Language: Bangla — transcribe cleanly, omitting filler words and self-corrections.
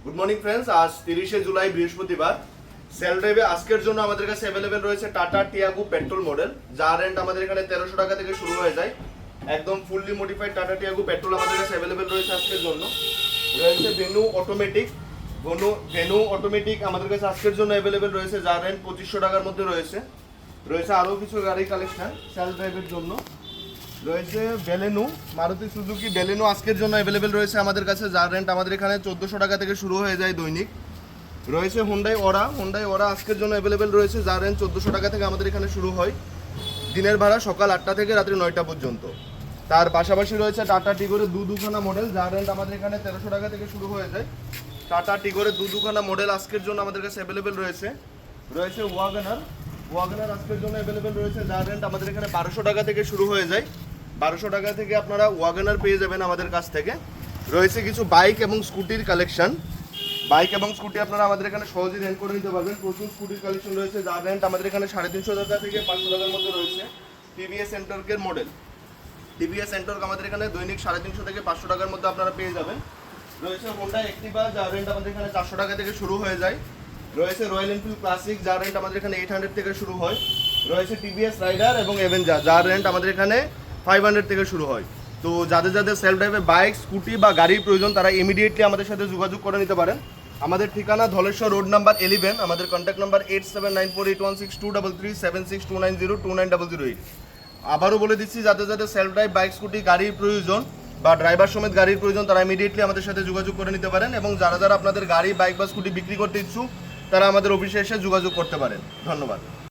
গুড মর্নিং ফ্রেন্ডস, আজ 30শে জুলাই বৃহস্পতিবার। সেল ড্রাইভে আজকের জন্য আমাদের কাছে অ্যাভেলেবেল রয়েছে টাটা টিয়াগো পেট্রোল মডেল, যার রেন্ট আমাদের এখানে 1300 টাকা থেকে শুরু হয়ে যায়। একদম fully modified tata Tiago petrol আমাদের কাছে অ্যাভেলেবেল রয়েছে আজকের জন্য। রয়েছে ভেনু অটোমেটিক আমাদের কাছে আজকের জন্য অ্যাভেলেবেল রয়েছে, যার রেন্ট 2500 টাকার মধ্যে রয়েছে। রয়েছে আরও কিছু গাড়ি কালেকশন সেল ড্রাইভের জন্য। রয়েছে বেলেনো, মারুতি সুজুকি বেলেনো আজকের জন্য অ্যাভেলেবেল রয়েছে আমাদের কাছে, যার রেন্ট আমাদের এখানে 1400 টাকা থেকে শুরু হয়ে যায় দৈনিক। রয়েছে হুন্ডাই ওরা আজকের জন্য অ্যাভেলেবেল রয়েছে, যার রেন্ট 1400 টাকা থেকে আমাদের এখানে শুরু হয়। দিনের ভাড়া সকাল 8টা থেকে রাত্রি 9টা পর্যন্ত। তার পাশাপাশি রয়েছে টাটা টিগোরের দুখানা মডেল, যার রেন্ট আমাদের এখানে 1300 টাকা থেকে শুরু হয়ে যায়। টাটা টিগোরের দুখানা মডেল আজকের জন্য আমাদের কাছে অ্যাভেলেবেল রয়েছে। রয়েছে ওয়াগনার আজকের জন্য অ্যাভেলেবেল রয়েছে, যার রেন্ট আমাদের এখানে 1200 টাকা থেকে শুরু হয়ে যায়। 1200 টাকা থেকে আপনারা ওয়াগনার পেয়ে যাবেন আমাদের কাছ থেকে। রয়েছে কিছু বাইক এবং স্কুটির কালেকশন। বাইক এবং স্কুটি আপনারা আমাদের এখানে সহজেই রেন্ট করে নিতে পারবেন। প্রচুর স্কুটির কালেকশন রয়েছে, যার রেন্ট আমাদের এখানে 350 টাকা থেকে 500 টাকার মধ্যে রয়েছে। টিভিএস এন্টর্কের মডেল, টিভিএস এন্টর্ক আমাদের এখানে দৈনিক 350 থেকে 500 টাকার মধ্যে আপনারা পেয়ে যাবেন। রয়েছে হোন্ডা অ্যাক্টিভা, যার রেন্ট আমাদের এখানে 400 টাকা থেকে শুরু হয়ে যায়। রয়েছে রয়্যাল এনফিল্ড ক্লাসিক, যার রেন্ট আমাদের এখানে 800 থেকে শুরু হয়। রয়েছে টিভিএস রাইডার এবং অ্যাভেঞ্জার, যার রেন্ট আমাদের এখানে 500 থেকে শুরু হয়। তো যাদের সেলফ ড্রাইভে বাইক, স্কুটি বা গাড়ির প্রয়োজন, তারা ইমিডিয়েটলি আমাদের সাথে যোগাযোগ করে নিতে পারেন। আমাদের ঠিকানা ধলেশ্বর রোড নাম্বার 11। আমাদের কন্ট্যাক্ট নাম্বার 87948162337629029008। আবারও বলে দিচ্ছি, যাদের সেলফ ড্রাইভ বাইক, স্কুটি, গাড়ির প্রয়োজন বা ড্রাইভার সমেত গাড়ির প্রয়োজন, তারা ইমিডিয়েটলি আমাদের সাথে যোগাযোগ করে নিতে পারেন। এবং যারা আপনাদের গাড়ি, বাইক বা স্কুটি বিক্রি করতে ইচ্ছুক, তারা আমাদের অফিসে এসে যোগাযোগ করতে পারেন। ধন্যবাদ।